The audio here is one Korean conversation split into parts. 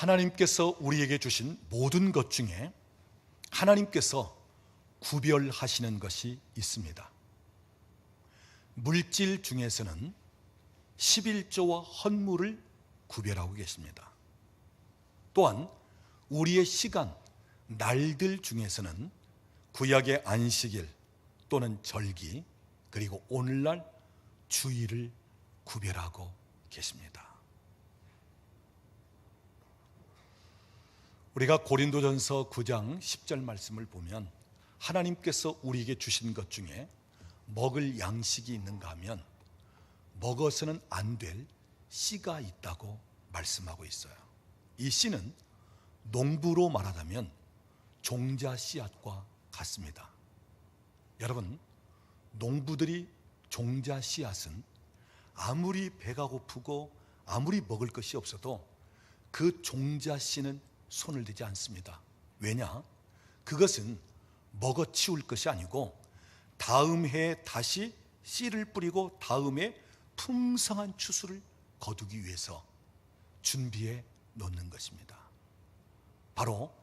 하나님께서 우리에게 주신 모든 것 중에 하나님께서 구별하시는 것이 있습니다. 물질 중에서는 11조와 헌물을 구별하고 계십니다. 또한 우리의 시간, 날들 중에서는 구약의 안식일 또는 절기, 그리고 오늘날 주일을 구별하고 계십니다. 우리가 고린도전서 9장 10절 말씀을 보면 하나님께서 우리에게 주신 것 중에 먹을 양식이 있는가 하면 먹어서는 안 될 씨가 있다고 말씀하고 있어요. 이 씨는 농부로 말하자면 종자 씨앗과 같습니다. 여러분, 농부들이 종자 씨앗은 아무리 배가 고프고 아무리 먹을 것이 없어도 그 종자 씨는 손을 대지 않습니다. 왜냐? 그것은 먹어치울 것이 아니고 다음 해에 다시 씨를 뿌리고 다음 해 풍성한 추수를 거두기 위해서 준비해 놓는 것입니다. 바로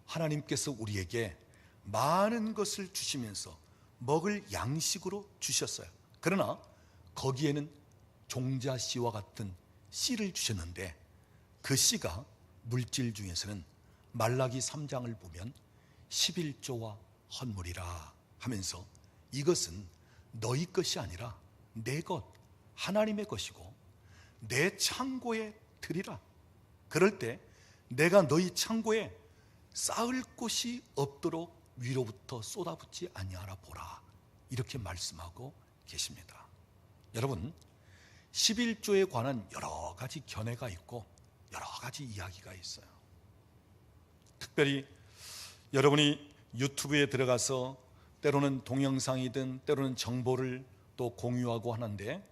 하나님께서 우리에게 많은 것을 주시면서 먹을 양식으로 주셨어요. 그러나 거기에는 종자 씨와 같은 씨를 주셨는데 그 씨가 물질 중에서는 말라기 3장을 보면 11조와 헌물이라 하면서 이것은 너희 것이 아니라 내 것, 하나님의 것이고 내 창고에 드리라. 그럴 때 내가 너희 창고에 쌓을 곳이 없도록 위로부터 쏟아붓지 아니하라 보라. 이렇게 말씀하고 계십니다. 여러분, 11조에 관한 여러 가지 견해가 있고 여러 가지 이야기가 있어요. 특별히 여러분이 유튜브에 들어가서 때로는 동영상이든 때로는 정보를 또 공유하고 하는데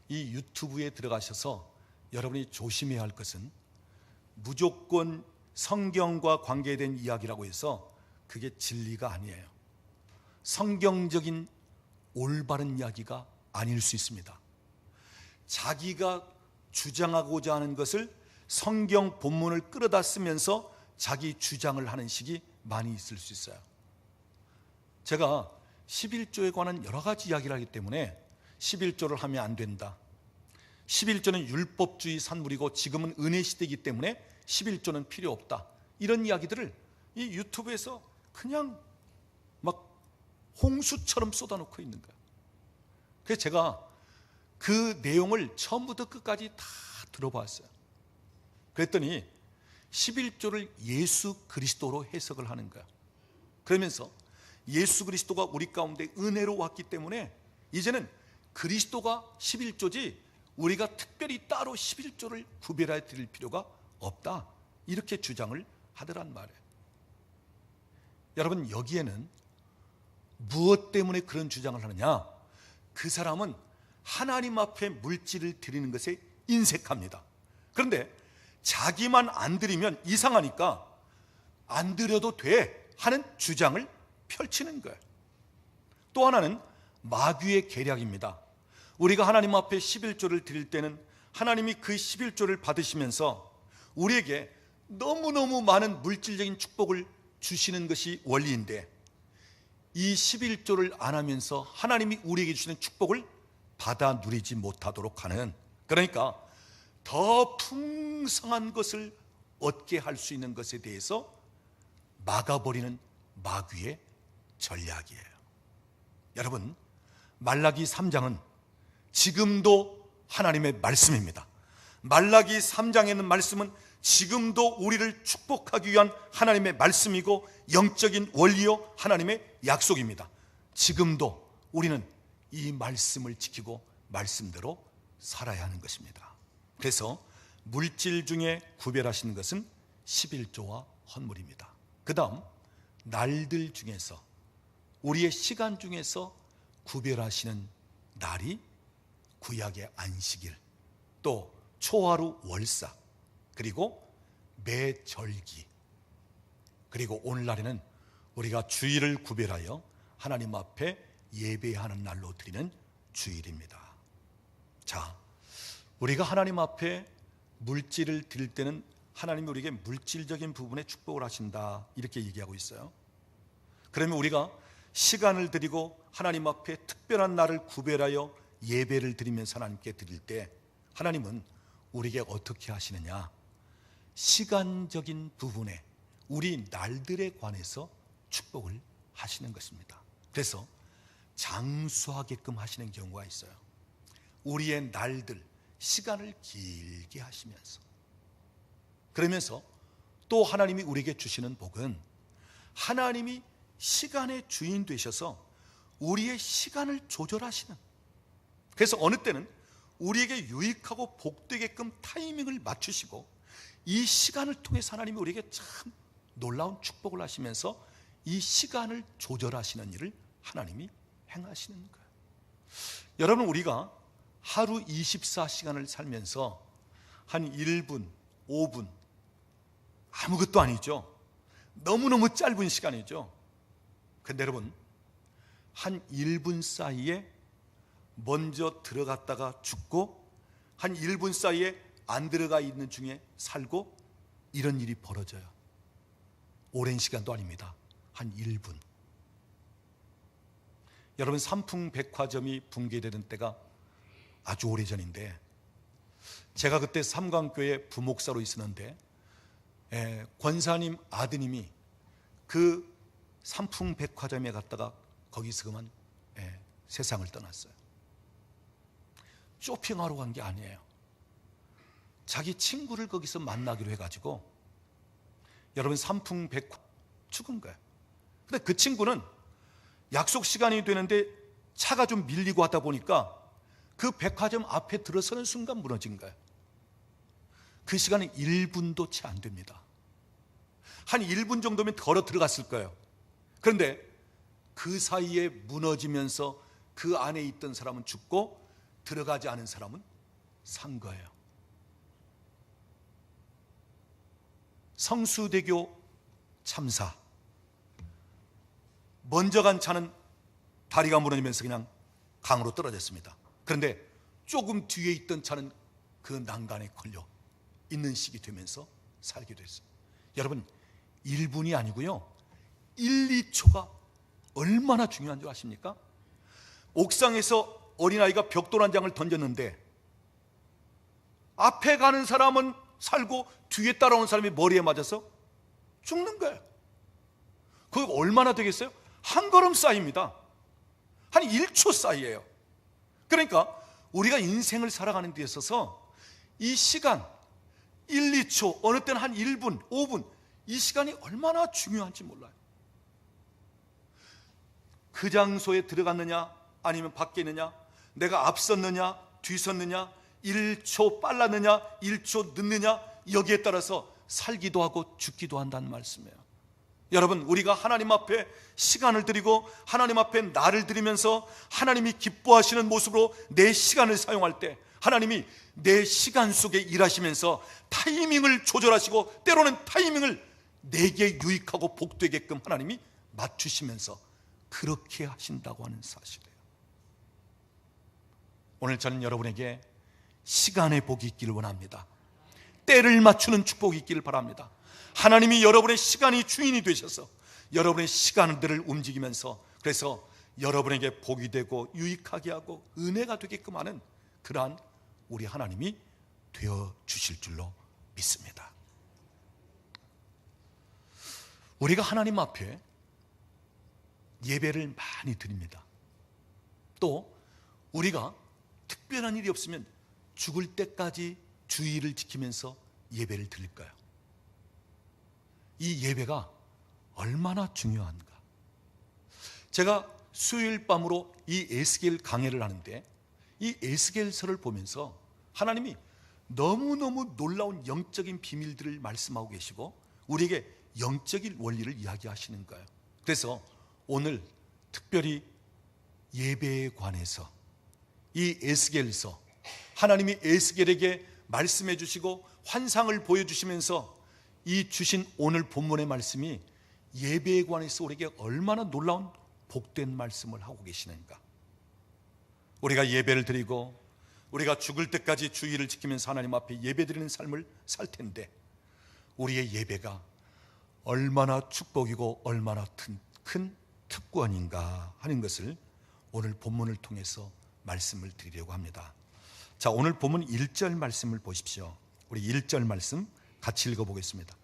이 유튜브에 들어가셔서 여러분이 조심해야 할 것은 무조건 성경과 관계된 이야기라고 해서 그게 진리가 아니에요. 성경적인 올바른 이야기가 아닐 수 있습니다. 자기가 주장하고자 하는 것을 성경 본문을 끌어다 쓰면서 자기 주장을 하는 식이 많이 있을 수 있어요. 제가 11조에 관한 여러 가지 이야기를 하기 때문에 11조를 하면 안 된다, 11조는 율법주의 산물이고 지금은 은혜 시대이기 때문에 11조는 필요 없다, 이런 이야기들을 이 유튜브에서 그냥 막 홍수처럼 쏟아놓고 있는 거예요. 그래서 제가 그 내용을 처음부터 끝까지 다 들어봤어요. 그랬더니 11조를 예수 그리스도로 해석을 하는 거야. 그러면서 예수 그리스도가 우리 가운데 은혜로 왔기 때문에 이제는 그리스도가 11조지 우리가 특별히 따로 11조를 구별해 드릴 필요가 없다, 이렇게 주장을 하더란 말이에요. 여러분, 여기에는 무엇 때문에 그런 주장을 하느냐? 그 사람은 하나님 앞에 물질을 드리는 것에 인색합니다. 그런데 자기만 안 드리면 이상하니까 안 드려도 돼 하는 주장을 펼치는 거예요. 또 하나는 마귀의 계략입니다. 우리가 하나님 앞에 11조를 드릴 때는 하나님이 그 11조를 받으시면서 우리에게 너무너무 많은 물질적인 축복을 주시는 것이 원리인데 이 11조를 안 하면서 하나님이 우리에게 주시는 축복을 받아 누리지 못하도록 하는, 그러니까 더 풍성한 것을 얻게 할 수 있는 것에 대해서 막아버리는 마귀의 전략이에요. 여러분, 말라기 3장은 지금도 하나님의 말씀입니다. 말라기 3장에 있는 말씀은 지금도 우리를 축복하기 위한 하나님의 말씀이고 영적인 원리요 하나님의 약속입니다. 지금도 우리는 이 말씀을 지키고 말씀대로 살아야 하는 것입니다. 그래서 물질 중에 구별하시는 것은 11조와 헌물입니다. 그 다음 날들 중에서, 우리의 시간 중에서 구별하시는 날이 구약의 안식일, 또 초하루 월삭, 그리고 매절기, 그리고 오늘날에는 우리가 주일을 구별하여 하나님 앞에 예배하는 날로 드리는 주일입니다. 자, 우리가 하나님 앞에 물질을 드릴 때는 하나님이 우리에게 물질적인 부분에 축복을 하신다, 이렇게 얘기하고 있어요. 그러면 우리가 시간을 드리고 하나님 앞에 특별한 날을 구별하여 예배를 드리면서 하나님께 드릴 때 하나님은 우리에게 어떻게 하시느냐, 시간적인 부분에 우리 날들에 관해서 축복을 하시는 것입니다. 그래서 장수하게끔 하시는 경우가 있어요. 우리의 날들, 시간을 길게 하시면서, 그러면서 또 하나님이 우리에게 주시는 복은 하나님이 시간의 주인 되셔서 우리의 시간을 조절하시는, 그래서 어느 때는 우리에게 유익하고 복되게끔 타이밍을 맞추시고 이 시간을 통해서 하나님이 우리에게 참 놀라운 축복을 하시면서 이 시간을 조절하시는 일을 하나님이 행하시는 거예요. 여러분, 우리가 하루 24시간을 살면서 한 1분, 5분 아무것도 아니죠. 너무너무 짧은 시간이죠. 근데 여러분, 한 1분 사이에 먼저 들어갔다가 죽고 한 1분 사이에 안 들어가 있는 중에 살고, 이런 일이 벌어져요. 오랜 시간도 아닙니다. 한 1분. 여러분, 삼풍백화점이 붕괴되는 때가 아주 오래전인데, 제가 그때 삼광교회 부목사로 있었는데 권사님 아드님이 그 삼풍백화점에 갔다가 거기서 그만 세상을 떠났어요. 쇼핑하러 간 게 아니에요. 자기 친구를 거기서 만나기로 해가지고 여러분 삼풍백화 죽은 거예요. 근데 그 친구는 약속 시간이 되는데 차가 좀 밀리고 하다 보니까 그 백화점 앞에 들어서는 순간 무너진 거예요. 그 시간은 1분도 채 안 됩니다. 한 1분 정도면 걸어 들어갔을 거예요. 그런데 그 사이에 무너지면서 그 안에 있던 사람은 죽고 들어가지 않은 사람은 산 거예요. 성수대교 참사, 먼저 간 차는 다리가 무너지면서 그냥 강으로 떨어졌습니다. 그런데 조금 뒤에 있던 차는 그 난간에 걸려 있는 식이 되면서 살게 됐어요. 여러분, 1분이 아니고요 1, 2초가 얼마나 중요한 줄 아십니까? 옥상에서 어린아이가 벽돌 한 장을 던졌는데 앞에 가는 사람은 살고 뒤에 따라오는 사람이 머리에 맞아서 죽는 거예요. 그거 얼마나 되겠어요? 한 걸음 사이입니다. 한 1초 사이예요. 그러니까 우리가 인생을 살아가는 데 있어서 이 시간 1, 2초, 어느 때는 한 1분, 5분, 이 시간이 얼마나 중요한지 몰라요. 그 장소에 들어갔느냐 아니면 밖에 있느냐, 내가 앞섰느냐 뒤섰느냐, 1초 빨랐느냐 1초 늦느냐, 여기에 따라서 살기도 하고 죽기도 한다는 말씀이에요. 여러분, 우리가 하나님 앞에 시간을 드리고 하나님 앞에 나를 드리면서 하나님이 기뻐하시는 모습으로 내 시간을 사용할 때 하나님이 내 시간 속에 일하시면서 타이밍을 조절하시고 때로는 타이밍을 내게 유익하고 복되게끔 하나님이 맞추시면서 그렇게 하신다고 하는 사실이에요. 오늘 저는 여러분에게 시간의 복이 있기를 원합니다. 때를 맞추는 축복이 있기를 바랍니다. 하나님이 여러분의 시간이 주인이 되셔서 여러분의 시간들을 움직이면서 그래서 여러분에게 복이 되고 유익하게 하고 은혜가 되게끔 하는 그러한 우리 하나님이 되어 주실 줄로 믿습니다. 우리가 하나님 앞에 예배를 많이 드립니다. 또 우리가 특별한 일이 없으면 죽을 때까지 주의를 지키면서 예배를 드릴까요? 이 예배가 얼마나 중요한가. 제가 수요일 밤으로 이 에스겔 강해를 하는데 이 에스겔서를 보면서 하나님이 너무너무 놀라운 영적인 비밀들을 말씀하고 계시고 우리에게 영적인 원리를 이야기하시는 거예요. 그래서 오늘 특별히 예배에 관해서 이 에스겔서, 하나님이 에스겔에게 말씀해 주시고 환상을 보여주시면서 이 주신 오늘 본문의 말씀이 예배에 관해서 우리에게 얼마나 놀라운 복된 말씀을 하고 계시는가. 우리가 예배를 드리고 우리가 죽을 때까지 주의를 지키면서 하나님 앞에 예배 드리는 삶을 살 텐데 우리의 예배가 얼마나 축복이고 얼마나 큰 특권인가 하는 것을 오늘 본문을 통해서 말씀을 드리려고 합니다. 자, 오늘 본문 1절 말씀을 보십시오. 우리 1절 말씀 같이 읽어보겠습니다.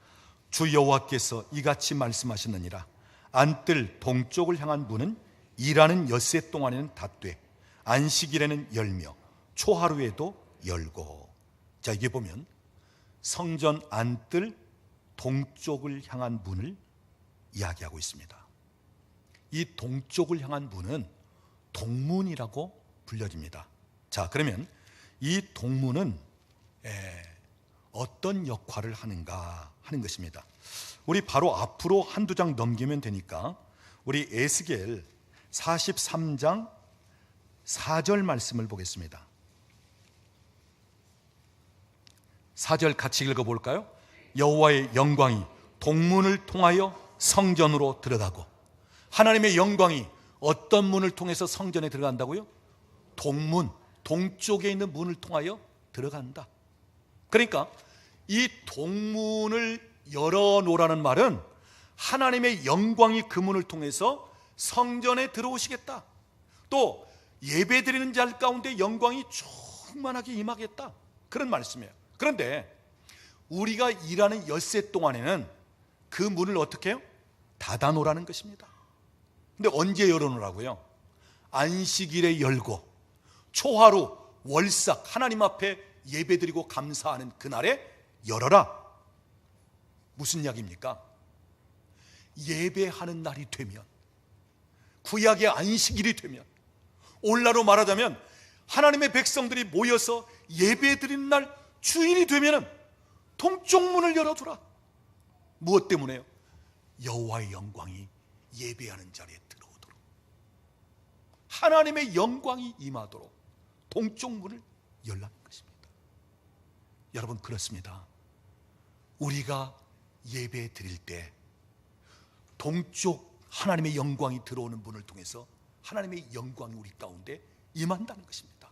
주 여호와께서 이같이 말씀하셨느니라. 안뜰 동쪽을 향한 문은 일하는 엿새 동안에는 닫되 안식일에는 열며 초하루에도 열고. 자, 이게 보면 성전 안뜰 동쪽을 향한 문을 이야기하고 있습니다. 이 동쪽을 향한 문은 동문이라고 불려집니다. 자, 그러면 이 동문은 어떤 역할을 하는가 하는 것입니다. 우리 바로 앞으로 한두 장 넘기면 되니까 우리 에스겔 43장 4절 말씀을 보겠습니다. 4절 같이 읽어볼까요? 여호와의 영광이 동문을 통하여 성전으로 들어가고. 하나님의 영광이 어떤 문을 통해서 성전에 들어간다고요? 동문, 동쪽에 있는 문을 통하여 들어간다. 그러니까 이 동문을 열어놓으라는 말은 하나님의 영광이 그 문을 통해서 성전에 들어오시겠다. 또 예배드리는 자 가운데 영광이 충만하게 임하겠다. 그런 말씀이에요. 그런데 우리가 일하는 엿새 동안에는 그 문을 어떻게 해요? 닫아놓으라는 것입니다. 근데 언제 열어놓으라고요? 안식일에 열고 초하루 월삭 하나님 앞에 예배드리고 감사하는 그날에 열어라. 무슨 이야기입니까? 예배하는 날이 되면, 구약의 안식일이 되면, 오늘날로 말하자면 하나님의 백성들이 모여서 예배드리는 날 주일이 되면 동쪽 문을 열어두라. 무엇 때문에요? 여호와의 영광이 예배하는 자리에 들어오도록, 하나님의 영광이 임하도록 동쪽 문을 열라는 것입니다. 여러분, 그렇습니다. 우리가 예배 드릴 때 동쪽 하나님의 영광이 들어오는 문을 통해서 하나님의 영광이 우리 가운데 임한다는 것입니다.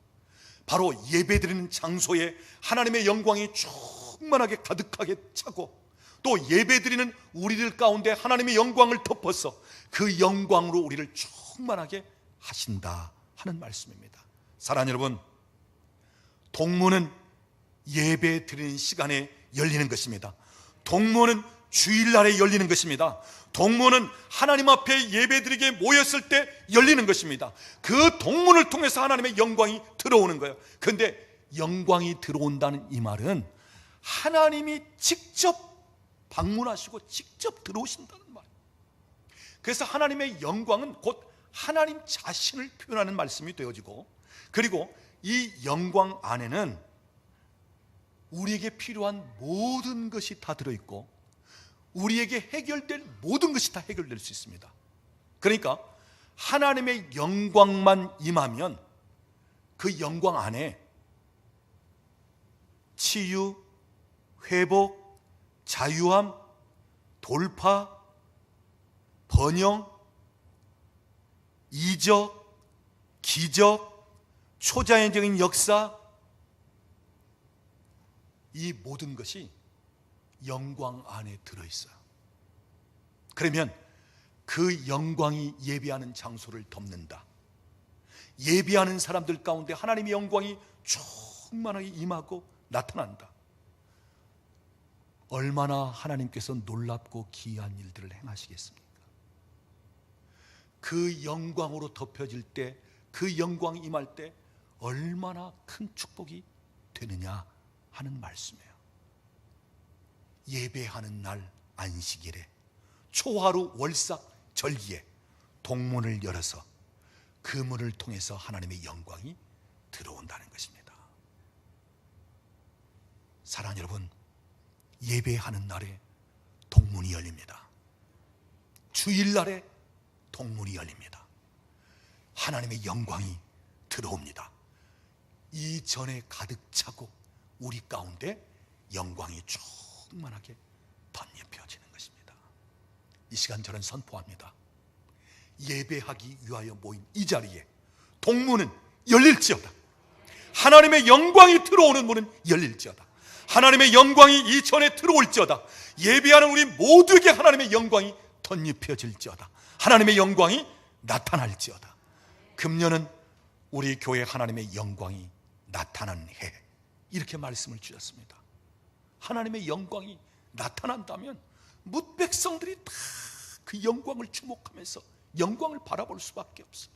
바로 예배 드리는 장소에 하나님의 영광이 충만하게 가득하게 차고, 또 예배 드리는 우리들 가운데 하나님의 영광을 덮어서 그 영광으로 우리를 충만하게 하신다 하는 말씀입니다. 사랑하는 여러분, 동문은 예배 드리는 시간에 열리는 것입니다. 동문은 주일날에 열리는 것입니다. 동문은 하나님 앞에 예배드리게 모였을 때 열리는 것입니다. 그 동문을 통해서 하나님의 영광이 들어오는 거예요. 그런데 영광이 들어온다는 이 말은 하나님이 직접 방문하시고 직접 들어오신다는 말. 그래서 하나님의 영광은 곧 하나님 자신을 표현하는 말씀이 되어지고, 그리고 이 영광 안에는 우리에게 필요한 모든 것이 다 들어있고 우리에게 해결될 모든 것이 다 해결될 수 있습니다. 그러니까 하나님의 영광만 임하면 그 영광 안에 치유, 회복, 자유함, 돌파, 번영, 이적, 기적, 초자연적인 역사, 이 모든 것이 영광 안에 들어있어요. 그러면 그 영광이 예배하는 장소를 덮는다. 예배하는 사람들 가운데 하나님의 영광이 충만하게 임하고 나타난다. 얼마나 하나님께서 놀랍고 기이한 일들을 행하시겠습니까? 그 영광으로 덮여질 때, 그 영광이 임할 때 얼마나 큰 축복이 되느냐 하는 말씀이에요. 예배하는 날 안식일에, 초하루 월삭 절기에 동문을 열어서 그 문을 통해서 하나님의 영광이 들어온다는 것입니다. 사랑하는 여러분, 예배하는 날에 동문이 열립니다. 주일날에 동문이 열립니다. 하나님의 영광이 들어옵니다. 이전에 가득 차고 우리 가운데 영광이 충만하게 덧입혀지는 것입니다. 이 시간 저는 선포합니다. 예배하기 위하여 모인 이 자리에 동문은 열릴지어다. 하나님의 영광이 들어오는 문은 열릴지어다. 하나님의 영광이 이 전에 들어올지어다. 예배하는 우리 모두에게 하나님의 영광이 덧입혀질지어다. 하나님의 영광이 나타날지어다. 금년은 우리 교회 하나님의 영광이 나타나는 해, 이렇게 말씀을 주셨습니다. 하나님의 영광이 나타난다면 뭇 백성들이 다 그 영광을 주목하면서 영광을 바라볼 수밖에 없어요.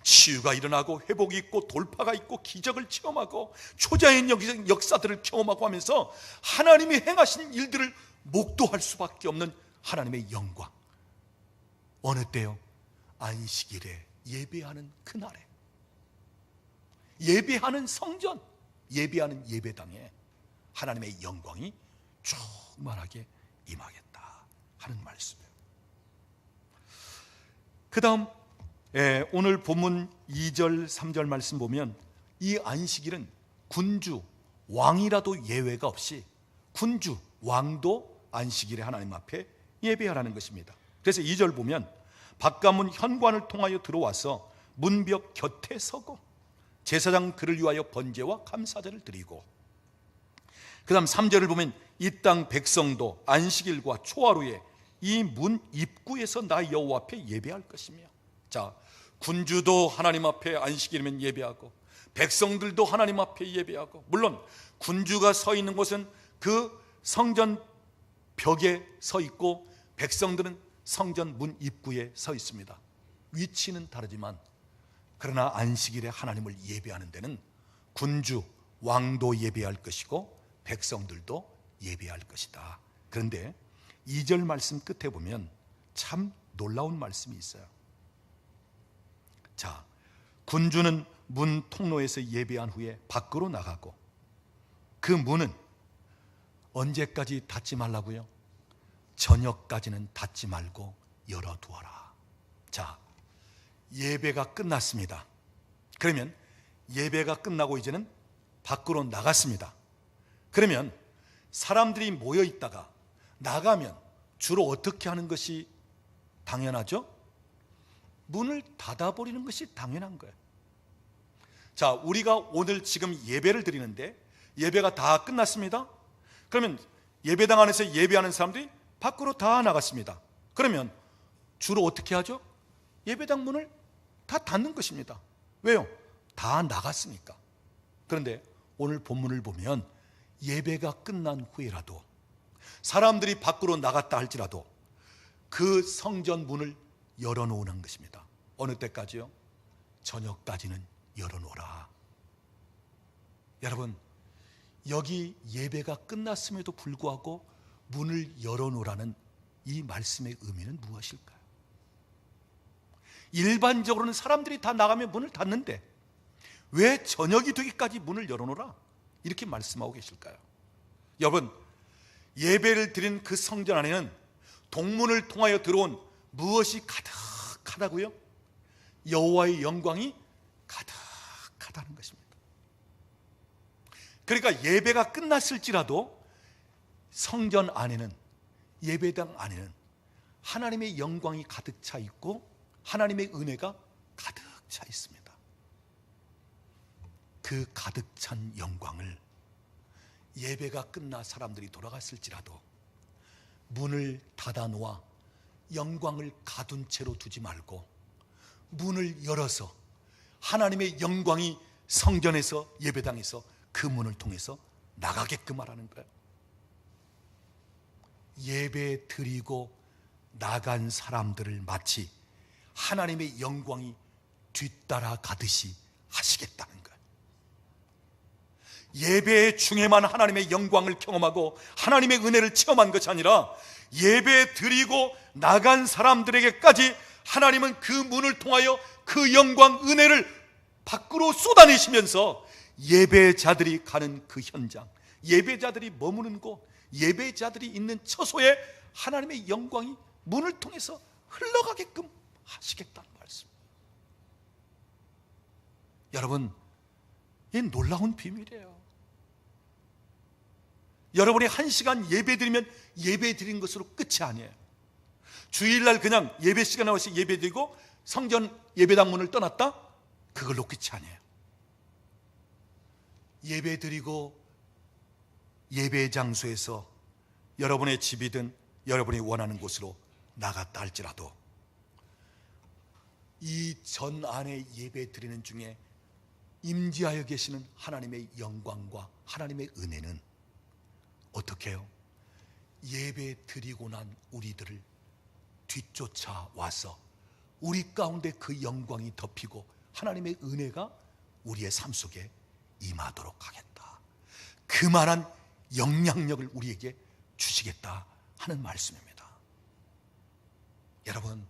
치유가 일어나고 회복이 있고 돌파가 있고 기적을 체험하고 초자연 역사들을 경험하고 하면서 하나님이 행하신 일들을 목도할 수밖에 없는 하나님의 영광. 어느 때요? 안식일에 예배하는 그날에, 예배하는 성전, 예배하는 예배당에 하나님의 영광이 충만하게 임하겠다 하는 말씀이에요. 그 다음 오늘 본문 2절 3절 말씀 보면 이 안식일은 군주, 왕이라도 예외가 없이 군주, 왕도 안식일에 하나님 앞에 예배하라는 것입니다. 그래서 2절 보면 바깥문 현관을 통하여 들어와서 문벽 곁에 서고 제사장 그를 위하여 번제와 감사제를 드리고, 그 다음 3절을 보면 이 땅 백성도 안식일과 초하루에 이 문 입구에서 나 여호와 앞에 예배할 것이며. 자, 군주도 하나님 앞에 안식일이면 예배하고 백성들도 하나님 앞에 예배하고, 물론 군주가 서 있는 곳은 그 성전 벽에 서 있고 백성들은 성전 문 입구에 서 있습니다. 위치는 다르지만 그러나 안식일에 하나님을 예배하는 데는 군주, 왕도 예배할 것이고 백성들도 예배할 것이다. 그런데 2절 말씀 끝에 보면 참 놀라운 말씀이 있어요. 자, 군주는 문 통로에서 예배한 후에 밖으로 나가고 그 문은 언제까지 닫지 말라고요? 저녁까지는 닫지 말고 열어두어라. 자, 예배가 끝났습니다. 그러면 예배가 끝나고 이제는 밖으로 나갔습니다. 그러면 사람들이 모여 있다가 나가면 주로 어떻게 하는 것이 당연하죠? 문을 닫아버리는 것이 당연한 거예요. 자, 우리가 오늘 지금 예배를 드리는데 예배가 다 끝났습니다. 그러면 예배당 안에서 예배하는 사람들이 밖으로 다 나갔습니다. 그러면 주로 어떻게 하죠? 예배당 문을 다 닫는 것입니다. 왜요? 다 나갔으니까. 그런데 오늘 본문을 보면 예배가 끝난 후에라도 사람들이 밖으로 나갔다 할지라도 그 성전 문을 열어놓는 것입니다. 어느 때까지요? 저녁까지는 열어놓으라. 여러분, 여기 예배가 끝났음에도 불구하고 문을 열어놓으라는 이 말씀의 의미는 무엇일까요? 일반적으로는 사람들이 다 나가면 문을 닫는데 왜 저녁이 되기까지 문을 열어놓으라 이렇게 말씀하고 계실까요? 여러분, 예배를 드린 그 성전 안에는 동문을 통하여 들어온 무엇이 가득하다고요? 여호와의 영광이 가득하다는 것입니다. 그러니까 예배가 끝났을지라도 성전 안에는, 예배당 안에는 하나님의 영광이 가득 차 있고 하나님의 은혜가 가득 차 있습니다. 그 가득 찬 영광을 예배가 끝나 사람들이 돌아갔을지라도 문을 닫아 놓아 영광을 가둔 채로 두지 말고 문을 열어서 하나님의 영광이 성전에서, 예배당에서 그 문을 통해서 나가게끔 하라는 거예요. 예배 드리고 나간 사람들을 마치 하나님의 영광이 뒤따라 가듯이 하시겠다는 거예요. 예배 중에만 하나님의 영광을 경험하고 하나님의 은혜를 체험한 것이 아니라 예배 드리고 나간 사람들에게까지 하나님은 그 문을 통하여 그 영광, 은혜를 밖으로 쏟아내시면서 예배자들이 가는 그 현장, 예배자들이 머무는 곳, 예배자들이 있는 처소에 하나님의 영광이 문을 통해서 흘러가게끔 하시겠다는 말씀. 여러분, 이 놀라운 비밀이에요. 여러분이 1시간 예배 드리면 예배 드린 것으로 끝이 아니에요. 주일날 그냥 예배 시간에 와서 예배 드리고 성전 예배당 문을 떠났다? 그걸로 끝이 아니에요. 예배 드리고 예배 장소에서 여러분의 집이든 여러분이 원하는 곳으로 나갔다 할지라도 이 전 안에 예배 드리는 중에 임재하여 계시는 하나님의 영광과 하나님의 은혜는 어떻게 해요? 예배 드리고 난 우리들을 뒤쫓아 와서 우리 가운데 그 영광이 덮이고 하나님의 은혜가 우리의 삶 속에 임하도록 하겠다. 그만한 영향력을 우리에게 주시겠다 하는 말씀입니다. 여러분,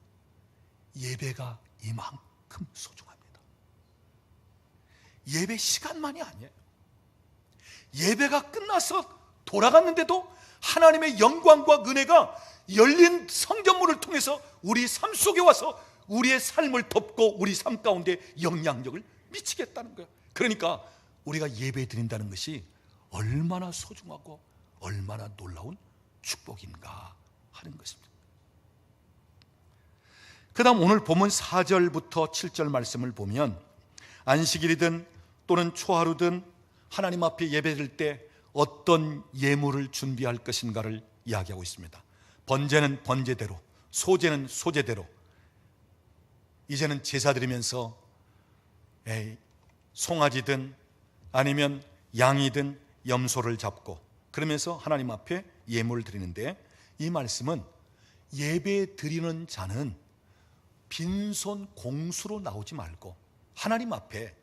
예배가 이만큼 소중합니다. 예배 시간만이 아니에요. 예배가 끝나서 돌아갔는데도 하나님의 영광과 은혜가 열린 성전문을 통해서 우리 삶 속에 와서 우리의 삶을 덮고 우리 삶 가운데 영향력을 미치겠다는 거예요. 그러니까 우리가 예배 드린다는 것이 얼마나 소중하고 얼마나 놀라운 축복인가 하는 것입니다. 그 다음 오늘 본문 4절부터 7절 말씀을 보면 안식일이든 또는 초하루든 하나님 앞에 예배드릴 때 어떤 예물을 준비할 것인가를 이야기하고 있습니다. 번제는 번제대로, 소제는 소제대로. 이제는 제사 드리면서 송아지든 아니면 양이든 염소를 잡고 그러면서 하나님 앞에 예물을 드리는데, 이 말씀은 예배 드리는 자는 빈손 공수로 나오지 말고 하나님 앞에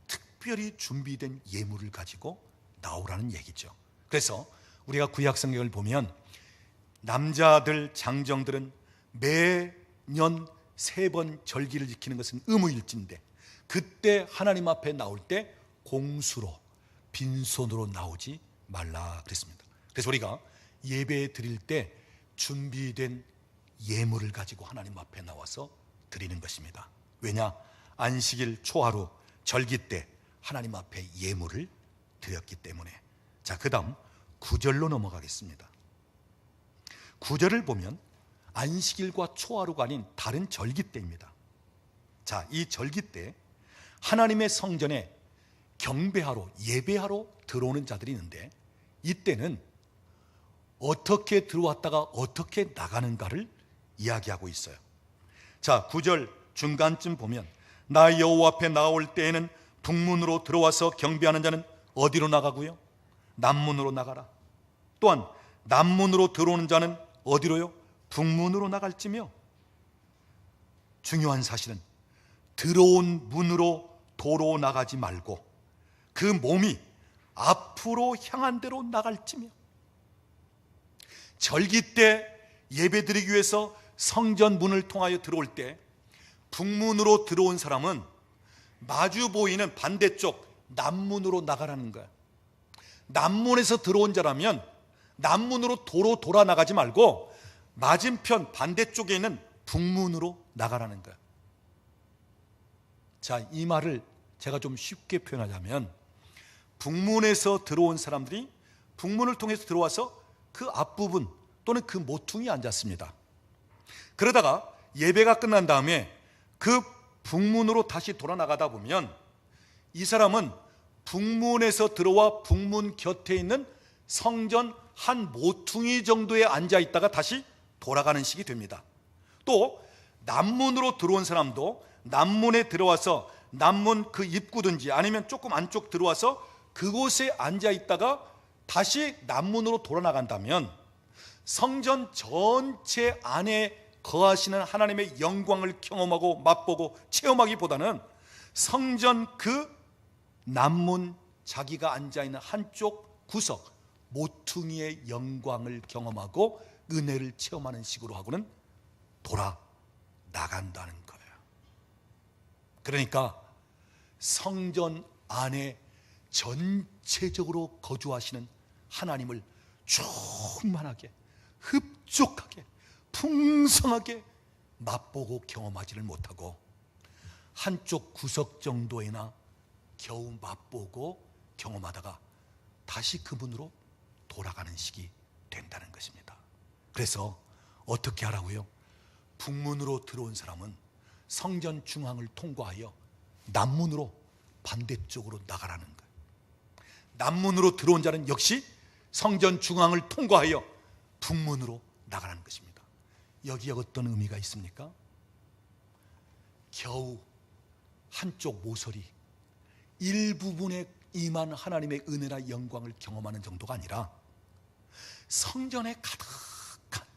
특별히 준비된 예물을 가지고 나오라는 얘기죠. 그래서 우리가 구약 성경을 보면 남자들 장정들은 매년 3번 절기를 지키는 것은 의무일지인데 그때 하나님 앞에 나올 때 공수로 빈손으로 나오지 말라 그랬습니다. 그래서 우리가 예배 드릴 때 준비된 예물을 가지고 하나님 앞에 나와서 드리는 것입니다. 왜냐? 안식일 초하루 절기 때 하나님 앞에 예물을 드렸기 때문에. 자, 그 다음 9절로 넘어가겠습니다. 9절을 보면 안식일과 초하루가 아닌 다른 절기 때입니다. 자, 이 절기 때 하나님의 성전에 경배하러 예배하러 들어오는 자들이 있는데 이때는 어떻게 들어왔다가 어떻게 나가는가를 이야기하고 있어요. 자, 9절 중간쯤 보면 나 여호와 앞에 나올 때에는 북문으로 들어와서 경배하는 자는 어디로 나가고요? 남문으로 나가라. 또한 남문으로 들어오는 자는 어디로요? 북문으로 나갈지며. 중요한 사실은 들어온 문으로 도로 나가지 말고 그 몸이 앞으로 향한 대로 나갈지며. 절기 때 예배드리기 위해서 성전 문을 통하여 들어올 때 북문으로 들어온 사람은 마주 보이는 반대쪽 남문으로 나가라는 거야. 남문에서 들어온 자라면 남문으로 도로 돌아 나가지 말고 맞은편 반대쪽에 있는 북문으로 나가라는 거야. 자, 이 말을 제가 좀 쉽게 표현하자면 북문에서 들어온 사람들이 북문을 통해서 들어와서 그 앞부분 또는 그 모퉁이에 앉았습니다. 그러다가 예배가 끝난 다음에 그 북문으로 다시 돌아 나가다 보면 이 사람은 북문에서 들어와 북문 곁에 있는 성전 한 모퉁이 정도에 앉아 있다가 다시 돌아가는 식이 됩니다. 또 남문으로 들어온 사람도 남문에 들어와서 남문 그 입구든지 아니면 조금 안쪽 들어와서 그곳에 앉아 있다가 다시 남문으로 돌아 나간다면 성전 전체 안에 거하시는 하나님의 영광을 경험하고 맛보고 체험하기보다는 성전 그 남문 자기가 앉아있는 한쪽 구석 모퉁이의 영광을 경험하고 은혜를 체험하는 식으로 하고는 돌아 나간다는 거예요. 그러니까 성전 안에 전체적으로 거주하시는 하나님을 충만하게 흡족하게 풍성하게 맛보고 경험하지를 못하고 한쪽 구석 정도에나 겨우 맛보고 경험하다가 다시 그 문으로 돌아가는 식이 된다는 것입니다. 그래서 어떻게 하라고요? 북문으로 들어온 사람은 성전 중앙을 통과하여 남문으로 반대쪽으로 나가라는 거예요. 남문으로 들어온 자는 역시 성전 중앙을 통과하여 북문으로 나가라는 것입니다. 여기에 어떤 의미가 있습니까? 겨우 한쪽 모서리 일부분에 임한 하나님의 은혜나 영광을 경험하는 정도가 아니라 성전에 가득한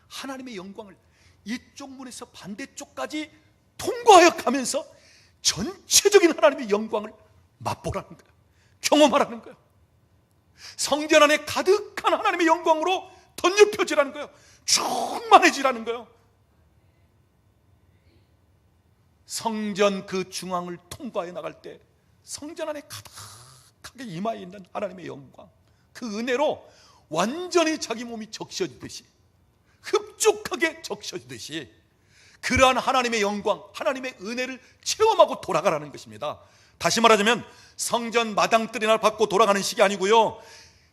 하나님의 영광을 이쪽 문에서 반대쪽까지 통과하여 가면서 전체적인 하나님의 영광을 맛보라는 거예요. 경험하라는 거예요. 성전 안에 가득한 하나님의 영광으로 덧입혀지라는 거예요. 충만해지라는 거예요. 성전 그 중앙을 통과해 나갈 때 성전 안에 가득하게 임하여 있는 하나님의 영광, 그 은혜로 완전히 자기 몸이 적셔지듯이, 흡족하게 적셔지듯이 그러한 하나님의 영광, 하나님의 은혜를 체험하고 돌아가라는 것입니다. 다시 말하자면 성전 마당들이나 밟고 돌아가는 식이 아니고요,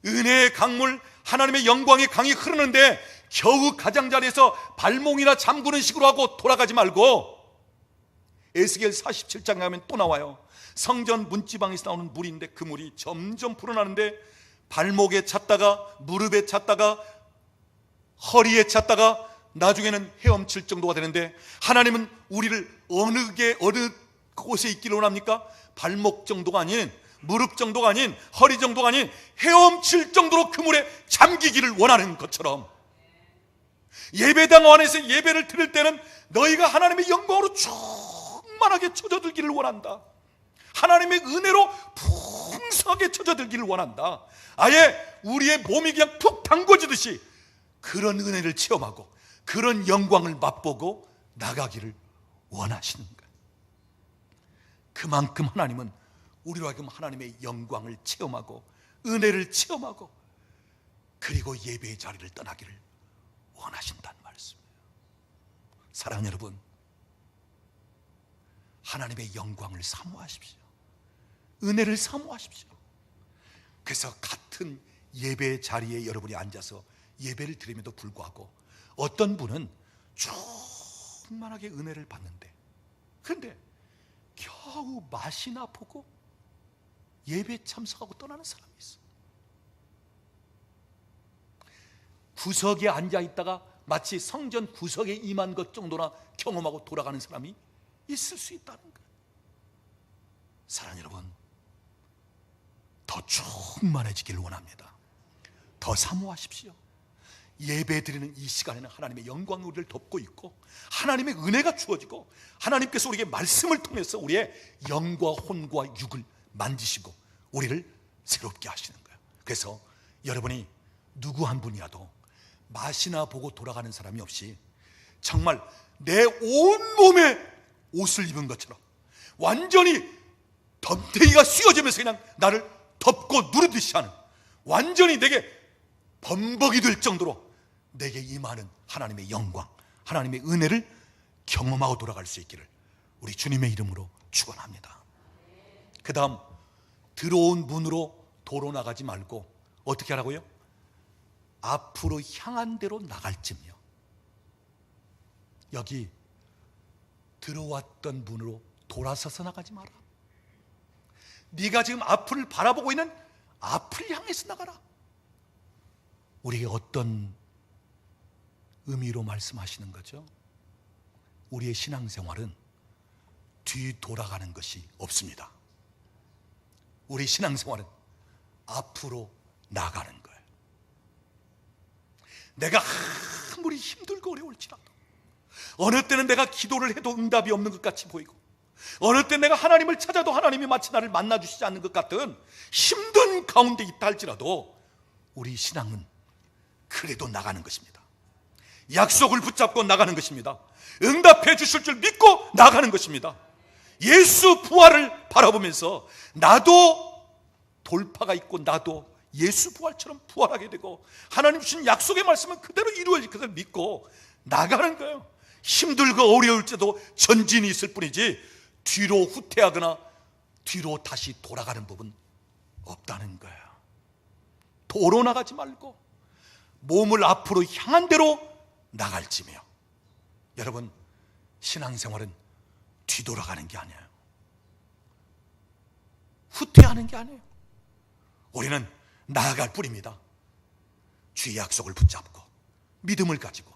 은혜의 강물, 하나님의 영광의 강이 흐르는데 겨우 가장자리에서 발목이나 잠그는 식으로 하고 돌아가지 말고, 에스겔 47장에 가면 또 나와요. 성전 문지방에서 나오는 물인데 그 물이 점점 불어나는데 발목에 찼다가 무릎에 찼다가 허리에 찼다가 나중에는 헤엄칠 정도가 되는데, 하나님은 우리를 어느 곳에 있기를 원합니까? 발목 정도가 아닌, 무릎 정도가 아닌, 허리 정도가 아닌 헤엄칠 정도로 그 물에 잠기기를 원하는 것처럼, 예배당 안에서 예배를 드릴 때는 너희가 하나님의 영광으로 충만하게 젖어들기를 원한다. 하나님의 은혜로 풍성하게 젖어들기를 원한다. 아예 우리의 몸이 그냥 푹 담궈지듯이 그런 은혜를 체험하고 그런 영광을 맛보고 나가기를 원하시는 거예요. 그만큼 하나님은 우리로 하여금 하나님의 영광을 체험하고 은혜를 체험하고 그리고 예배의 자리를 떠나기를 원하신다는 말씀이에요. 사랑하는 여러분, 하나님의 영광을 사모하십시오. 은혜를 사모하십시오. 그래서 같은 예배 자리에 여러분이 앉아서 예배를 드림에도 불구하고 어떤 분은 충만하게 은혜를 받는데, 그런데 겨우 맛이나 보고 예배에 참석하고 떠나는 사람이 있어요. 구석에 앉아있다가 마치 성전 구석에 임한 것 정도나 경험하고 돌아가는 사람이 있을 수 있다는 거예요. 사랑하는 여러분, 더 충만해지기를 원합니다. 더 사모하십시오. 예배 드리는 이 시간에는 하나님의 영광이 우리를 덮고 있고 하나님의 은혜가 주어지고 하나님께서 우리에게 말씀을 통해서 우리의 영과 혼과 육을 만지시고 우리를 새롭게 하시는 거예요. 그래서 여러분이 누구 한 분이라도 맛이나 보고 돌아가는 사람이 없이 정말 내 온몸에 옷을 입은 것처럼 완전히 덤태기가 씌워지면서 그냥 나를 덮고 누르듯이 하는, 완전히 내게 범벅이 될 정도로 내게 임하는 하나님의 영광, 하나님의 은혜를 경험하고 돌아갈 수 있기를 우리 주님의 이름으로 축원합니다. 그 다음, 들어온 문으로 도로 나가지 말고 어떻게 하라고요? 앞으로 향한 대로 나갈지며. 여기 들어왔던 문으로 돌아서서 나가지 마라. 네가 지금 앞을 바라보고 있는 앞을 향해서 나가라. 우리에게 어떤 의미로 말씀하시는 거죠? 우리의 신앙생활은 뒤돌아가는 것이 없습니다. 우리 신앙생활은 앞으로 나가는 거예요. 내가 아무리 힘들고 어려울지라도, 어느 때는 내가 기도를 해도 응답이 없는 것 같이 보이고, 어느 때 내가 하나님을 찾아도 하나님이 마치 나를 만나주시지 않는 것 같은 힘든 가운데 있다 할지라도 우리 신앙은 그래도 나가는 것입니다. 약속을 붙잡고 나가는 것입니다. 응답해 주실 줄 믿고 나가는 것입니다. 예수 부활을 바라보면서 나도 돌파가 있고 나도 예수 부활처럼 부활하게 되고 하나님 주신 약속의 말씀은 그대로 이루어질 것을 믿고 나가는 거예요. 힘들고 어려울 때도 전진이 있을 뿐이지 뒤로 후퇴하거나 뒤로 다시 돌아가는 법은 없다는 거예요. 도로 나가지 말고 몸을 앞으로 향한 대로 나갈지며. 여러분, 신앙생활은 뒤돌아가는 게 아니에요. 후퇴하는 게 아니에요. 우리는 나아갈 뿐입니다. 주의 약속을 붙잡고 믿음을 가지고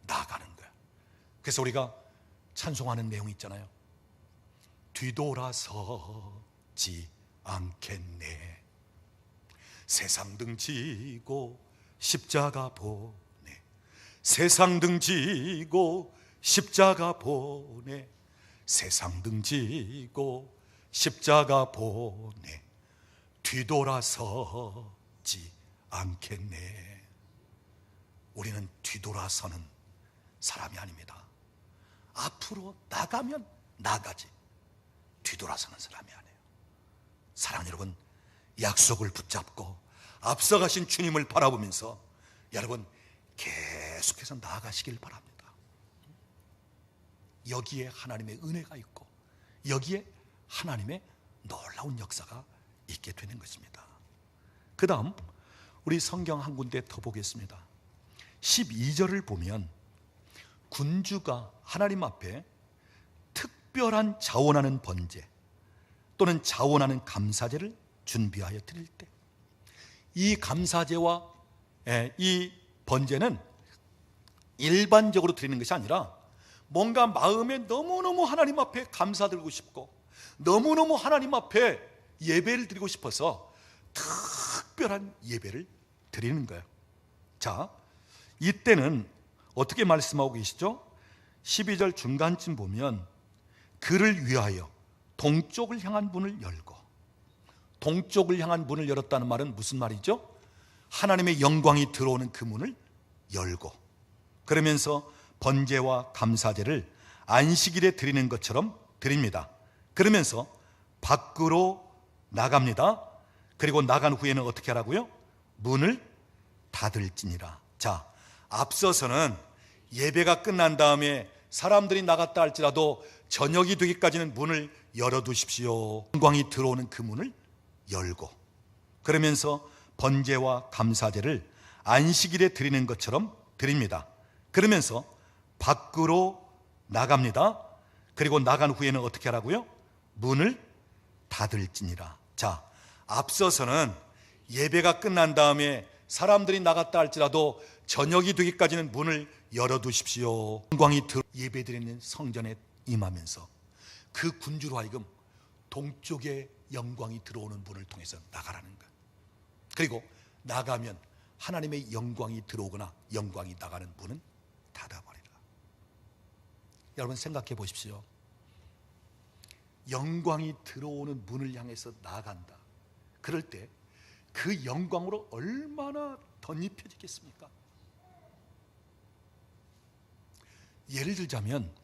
나아가는 거야. 그래서 우리가 찬송하는 내용이 있잖아요. 뒤돌아서지 않겠네. 세상 등지고 십자가 보네. 세상 등지고 십자가 보네. 세상 등지고 십자가 보네. 뒤돌아서지 않겠네. 우리는 뒤돌아서는 사람이 아닙니다. 앞으로 나가면 나가지 뒤돌아서는 사람이 아니에요. 사랑하는 여러분, 약속을 붙잡고 앞서가신 주님을 바라보면서 여러분 계속해서 나아가시길 바랍니다. 여기에 하나님의 은혜가 있고 여기에 하나님의 놀라운 역사가 있게 되는 것입니다. 그 다음 우리 성경 한 군데 더 보겠습니다. 12절을 보면 군주가 하나님 앞에 특별한 자원하는 번제 또는 자원하는 감사제를 준비하여 드릴 때, 이 감사제와 이 번제는 일반적으로 드리는 것이 아니라 뭔가 마음에 너무너무 하나님 앞에 감사드리고 싶고 너무너무 하나님 앞에 예배를 드리고 싶어서 특별한 예배를 드리는 거예요. 자, 이때는 어떻게 말씀하고 계시죠? 12절 중간쯤 보면 그를 위하여 동쪽을 향한 문을 열고, 동쪽을 향한 문을 열었다는 말은 무슨 말이죠? 하나님의 영광이 들어오는 그 문을 열고, 그러면서 번제와 감사제를 안식일에 드리는 것처럼 드립니다. 그러면서 밖으로 나갑니다. 그리고 나간 후에는 어떻게 하라고요? 문을 닫을지니라. 자, 앞서서는 예배가 끝난 다음에 사람들이 나갔다 할지라도 저녁이 되기까지는 문을 열어두십시오. 영광이 들어오는 그 문을 열고, 그러면서 번제와 감사제를 안식일에 드리는 것처럼 드립니다. 그러면서 밖으로 나갑니다. 그리고 나간 후에는 어떻게 하라고요? 문을 닫을지니라. 자, 앞서서는 예배가 끝난 다음에 사람들이 나갔다 할지라도 저녁이 되기까지는 문을 열어두십시오. 영광이 예배드리는 성전에 임하면서 그 군주로 하여금 동쪽에 영광이 들어오는 문을 통해서 나가라는 거예요. 그리고 나가면 하나님의 영광이 들어오거나 영광이 나가는 문은 닫아버리라. 여러분 생각해 보십시오. 영광이 들어오는 문을 향해서 나간다. 그럴 때 그 영광으로 얼마나 덧입혀지겠습니까? 예를 들자면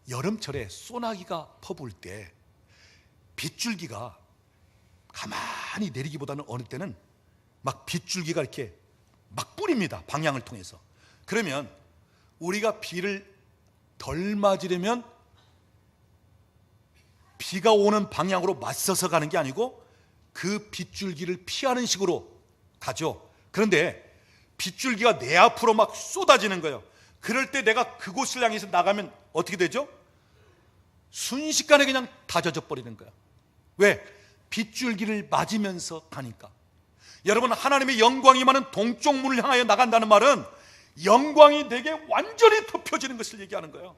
여름철에 소나기가 퍼부을 때 빗줄기가 가만히 내리기보다는 어느 때는 막 빗줄기가 이렇게 막 뿌립니다. 방향을 통해서. 그러면 우리가 비를 덜 맞으려면 비가 오는 방향으로 맞서서 가는 게 아니고 그 빗줄기를 피하는 식으로 가죠. 그런데 빗줄기가 내 앞으로 막 쏟아지는 거예요. 그럴 때 내가 그곳을 향해서 나가면 어떻게 되죠? 순식간에 그냥 다 젖어 버리는 거야. 왜? 빗줄기를 맞으면서 가니까. 여러분, 하나님의 영광이 많은 동쪽 문을 향하여 나간다는 말은 영광이 내게 완전히 덮여지는 것을 얘기하는 거예요.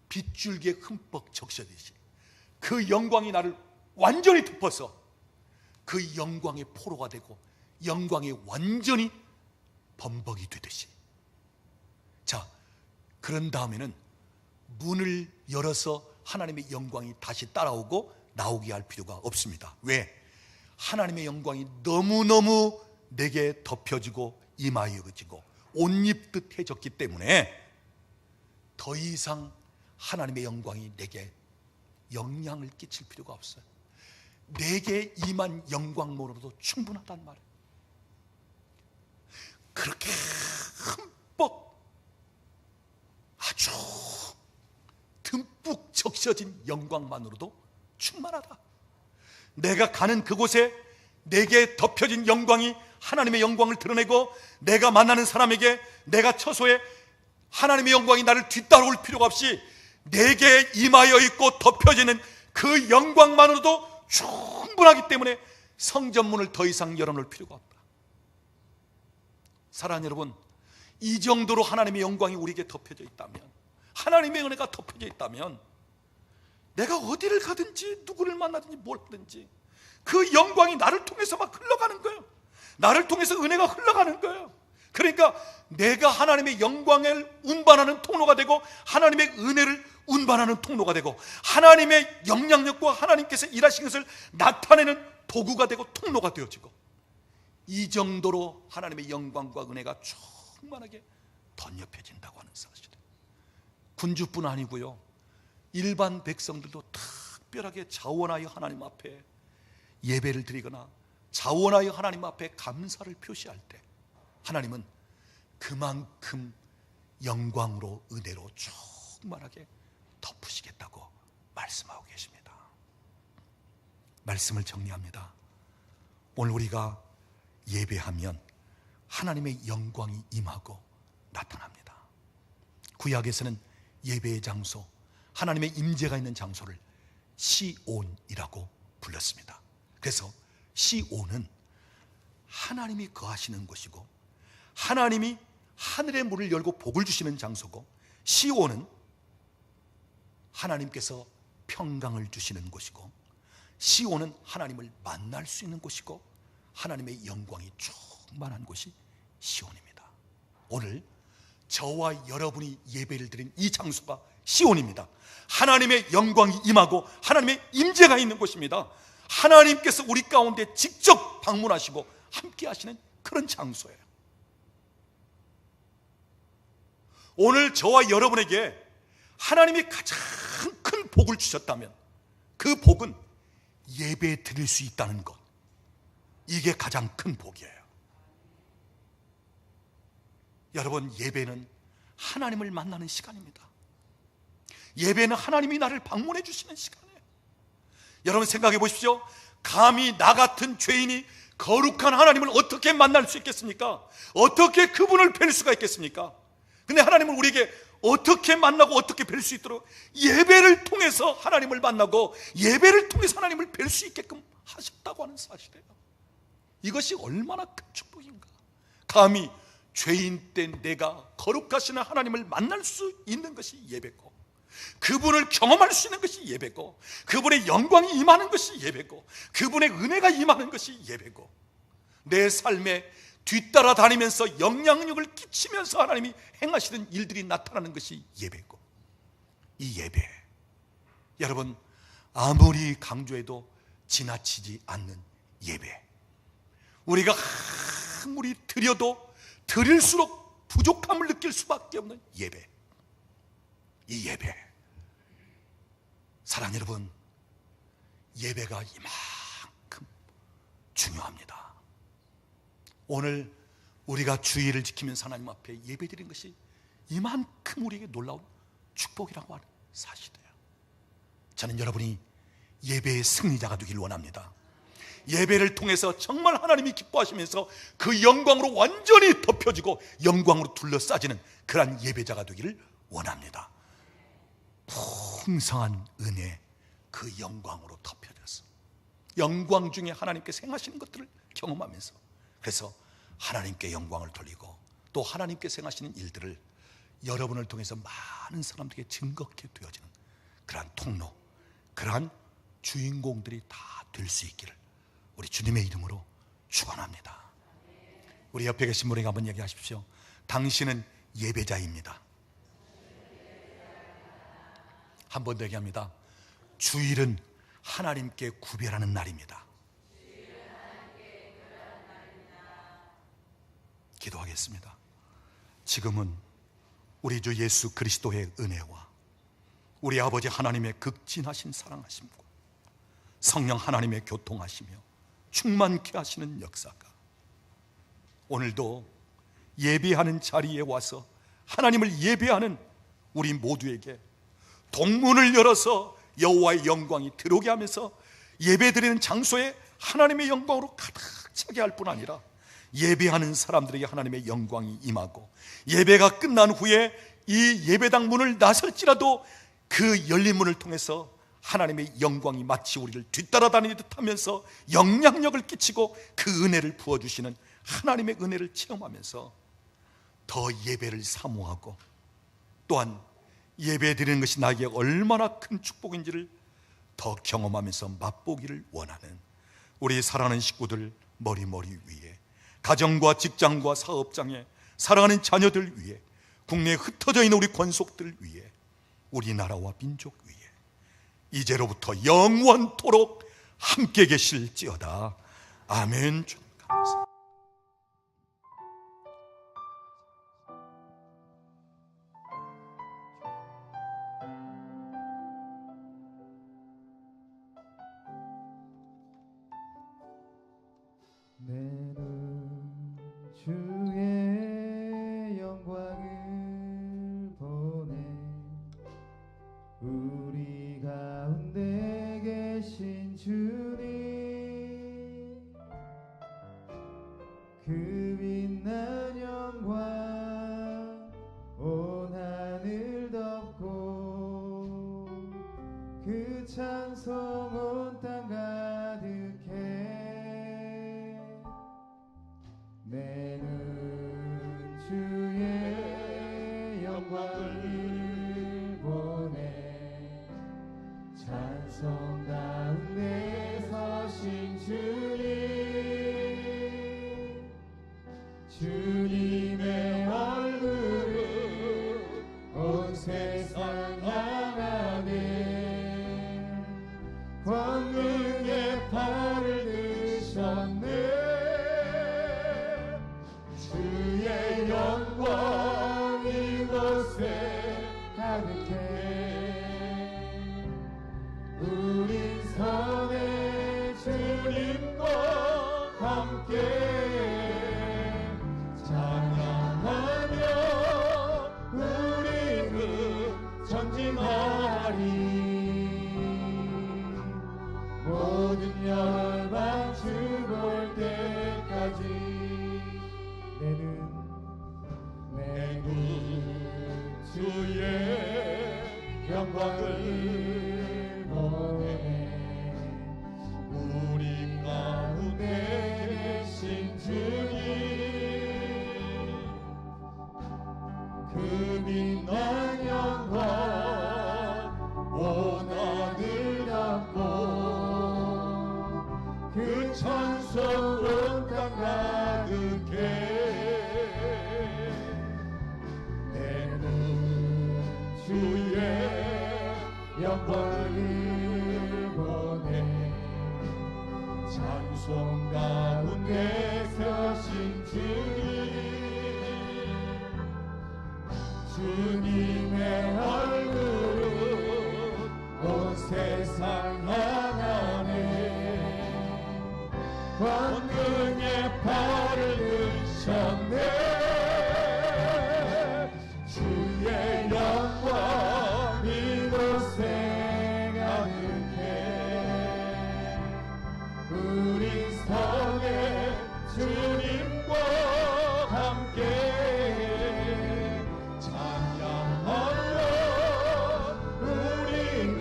빗줄기에 흠뻑 적셔지듯이 그 영광이 나를 완전히 덮어서 그 영광의 포로가 되고 영광이 완전히 범벅이 되듯이. 자, 그런 다음에는 문을 열어서 하나님의 영광이 다시 따라오고 나오게 할 필요가 없습니다. 왜? 하나님의 영광이 너무너무 내게 덮여지고 임하여지고 옷 입듯 해졌기 때문에 더 이상 하나님의 영광이 내게 영향을 끼칠 필요가 없어요. 내게 임한 영광만으로도 충분하단 말이에요. 그렇게 흠뻑 아주 듬뿍 적셔진 영광만으로도 충만하다. 내가 가는 그곳에 내게 덮여진 영광이 하나님의 영광을 드러내고, 내가 만나는 사람에게 내가 처소에 하나님의 영광이 나를 뒤따라올 필요가 없이 내게 임하여 있고 덮여지는 그 영광만으로도 충분하기 때문에 성전문을 더 이상 열어놓을 필요가 없다. 사랑하는 여러분, 이 정도로 하나님의 영광이 우리에게 덮여져 있다면, 하나님의 은혜가 덮여져 있다면, 내가 어디를 가든지 누구를 만나든지 뭘 하든지 그 영광이 나를 통해서 막 흘러가는 거예요. 나를 통해서 은혜가 흘러가는 거예요. 그러니까 내가 하나님의 영광을 운반하는 통로가 되고, 하나님의 은혜를 운반하는 통로가 되고, 하나님의 영향력과 하나님께서 일하신 것을 나타내는 도구가 되고 통로가 되어지고, 이 정도로 하나님의 영광과 은혜가 충만하게 덧입혀진다고 하는 사실이에요. 군주뿐 아니고요, 일반 백성들도 특별하게 자원하여 하나님 앞에 예배를 드리거나 자원하여 하나님 앞에 감사를 표시할 때 하나님은 그만큼 영광으로 은혜로 충만하게 덮으시겠다고 말씀하고 계십니다. 말씀을 정리합니다. 오늘 우리가 예배하면 하나님의 영광이 임하고 나타납니다. 구약에서는 예배의 장소, 하나님의 임재가 있는 장소를 시온이라고 불렀습니다. 그래서 시온은 하나님이 거하시는 곳이고, 하나님이 하늘의 문을 열고 복을 주시는 장소고, 시온은 하나님께서 평강을 주시는 곳이고, 시온은 하나님을 만날 수 있는 곳이고, 하나님의 영광이 충만한 곳이 시온입니다. 오늘 저와 여러분이 예배를 드린 이 장소가 시온입니다. 하나님의 영광이 임하고 하나님의 임재가 있는 곳입니다. 하나님께서 우리 가운데 직접 방문하시고 함께 하시는 그런 장소예요. 오늘 저와 여러분에게 하나님이 가장 큰 복을 주셨다면 그 복은 예배 드릴 수 있다는 것, 이게 가장 큰 복이에요. 여러분, 예배는 하나님을 만나는 시간입니다. 예배는 하나님이 나를 방문해 주시는 시간이에요. 여러분 생각해 보십시오. 감히 나 같은 죄인이 거룩한 하나님을 어떻게 만날 수 있겠습니까? 어떻게 그분을 뵐 수가 있겠습니까? 근데 하나님은 우리에게 어떻게 만나고 어떻게 뵐 수 있도록 예배를 통해서 하나님을 만나고 예배를 통해서 하나님을 뵐 수 있게끔 하셨다고 하는 사실이에요. 이것이 얼마나 큰 축복인가. 감히 죄인 때 내가 거룩하시는 하나님을 만날 수 있는 것이 예배고, 그분을 경험할 수 있는 것이 예배고, 그분의 영광이 임하는 것이 예배고, 그분의 은혜가 임하는 것이 예배고, 내 삶에 뒤따라 다니면서 영향력을 끼치면서 하나님이 행하시는 일들이 나타나는 것이 예배고, 이 예배, 여러분 아무리 강조해도 지나치지 않는 예배, 우리가 아무리 드려도 드릴수록 부족함을 느낄 수밖에 없는 예배, 이 예배, 사랑하는 여러분, 예배가 이만큼 중요합니다. 오늘 우리가 주의를 지키면서 하나님 앞에 예배드린 것이 이만큼 우리에게 놀라운 축복이라고 하는 사실이에요. 저는 여러분이 예배의 승리자가 되길 원합니다. 예배를 통해서 정말 하나님이 기뻐하시면서 그 영광으로 완전히 덮여지고 영광으로 둘러싸지는 그러한 예배자가 되기를 원합니다. 풍성한 은혜, 그 영광으로 덮여져서 영광 중에 하나님께서 행하시는 것들을 경험하면서, 그래서 하나님께 영광을 돌리고 또 하나님께서 행하시는 일들을 여러분을 통해서 많은 사람들에게 증거케 되어지는 그러한 통로, 그러한 주인공들이 다 될 수 있기를 우리 주님의 이름으로 축원합니다. 우리 옆에 계신 분에게 한번 얘기하십시오. 당신은 예배자입니다. 한 번 더 얘기합니다. 주일은 하나님께 구별하는 날입니다. 기도하겠습니다. 지금은 우리 주 예수 그리스도의 은혜와 우리 아버지 하나님의 극진하신 사랑하심과 성령 하나님의 교통하시며 충만케 하시는 역사가 오늘도 예배하는 자리에 와서 하나님을 예배하는 우리 모두에게 동문을 열어서 여호와의 영광이 들어오게 하면서 예배드리는 장소에 하나님의 영광으로 가득 차게 할 뿐 아니라 예배하는 사람들에게 하나님의 영광이 임하고, 예배가 끝난 후에 이 예배당 문을 나설지라도 그 열린 문을 통해서 하나님의 영광이 마치 우리를 뒤따라다니듯 하면서 영향력을 끼치고 그 은혜를 부어주시는 하나님의 은혜를 체험하면서 더 예배를 사모하고 또한 예배 드리는 것이 나에게 얼마나 큰 축복인지를 더 경험하면서 맛보기를 원하는 우리 사랑하는 식구들 머리머리 위에, 가정과 직장과 사업장에 사랑하는 자녀들 위에, 국내에 흩어져 있는 우리 권속들 위에, 우리나라와 민족 위에 이제로부터 영원토록 함께 계실지어다. 아멘. 주님 감사합니다. 내 눈 주의 영광을 보네. 우리 가운데 계신 주님, 그 빛난 영광 온 하늘 덮고 그 찬송 온 땅 가득해. 내 눈 주의 영광을 보네. 찬송 가운데 서신 주님, 주님의 얼굴을 온 세상 향하네. 권능의 팔을 드셨네. 주의 영광 이곳에 가득해. 우린 선의 주님과 함께 찬양하며 우리는 전진하리. 모든 열방 주 볼 때까지. 내 눈 주의 영광을 보네. 우리 가운데 계신 주님, 그 빛난 영광 온 하늘 덮고 그 찬송 온 땅 가득해. 주의 영광을 보내. 찬송 가운데 서신 주님의 얼굴은 온 세상 향하네. 권능의 팔을 드셨네. 주의 영광 이곳에 가득해. 우리 성의 주님과 함께 찬양하며 우리는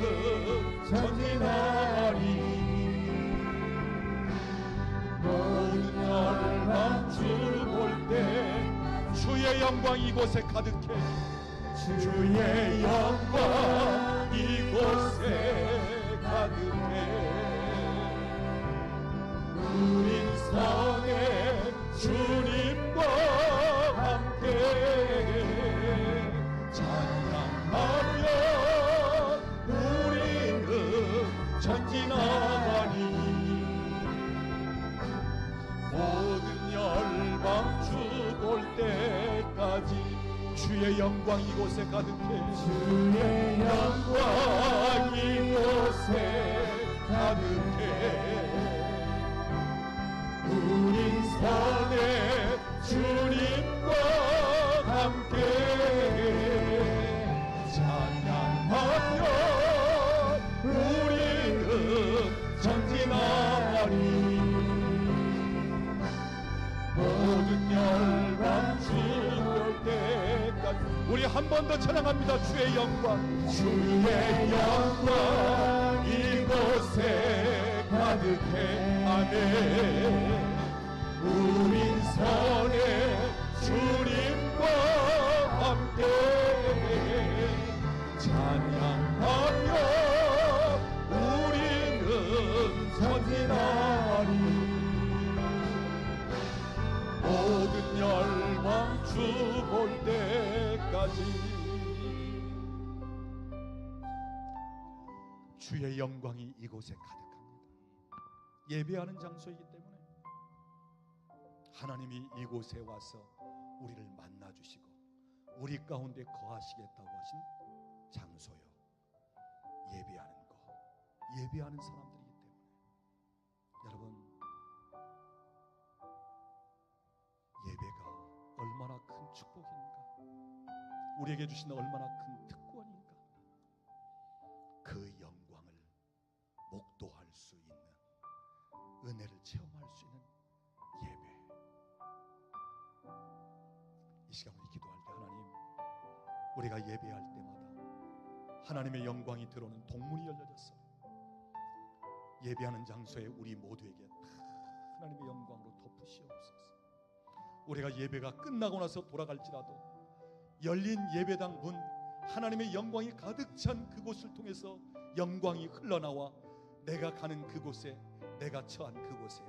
전진하리. 모든 열방 주 볼 때 주의 영광 이곳에 가득해. 주의 영광 이곳에 가득해. 우린 성의 주님과 함께 찬양하며 우리는 전진하리. 모든 열방 주 볼 때까지 주의 영광 이곳에 가득해. 주의 영광 이곳에 가득해. 우린 선의 주님과 함께 찬양하며 우리는 전진하리. 모든 열방 주 볼 때까지 우리 한 번 더 찬양합니다. 주의 영광, 주의 영광 이곳에 가득해. 아멘. 우린 선의 주님과 함께 찬양하며 우리는 전진하리. 모든 열방 주 볼 때까지 주의 영광이 이곳에 가득합니다. 예배하는 장소이기 때문에 하나님이 이곳에 와서 우리를 만나 주시고 우리 가운데 거하시겠다고 하신 장소요. 예배하는 거, 예배하는 사람들이기 때문에 여러분, 예배가 얼마나 큰 축복인가, 우리에게 주신 얼마나 큰 특권인가. 그 영광을 목도할 수 있는, 은혜를 체험할 수 있는 예배. 이 시간 우리 기도할 때 하나님, 우리가 예배할 때마다 하나님의 영광이 들어오는 동문이 열려졌어. 예배하는 장소에 우리 모두에게 다 하나님의 영광으로 덮으시옵소서. 우리가 예배가 끝나고 나서 돌아갈지라도 열린 예배당 문, 하나님의 영광이 가득 찬 그곳을 통해서 영광이 흘러나와 내가 가는 그곳에, 내가 처한 그곳에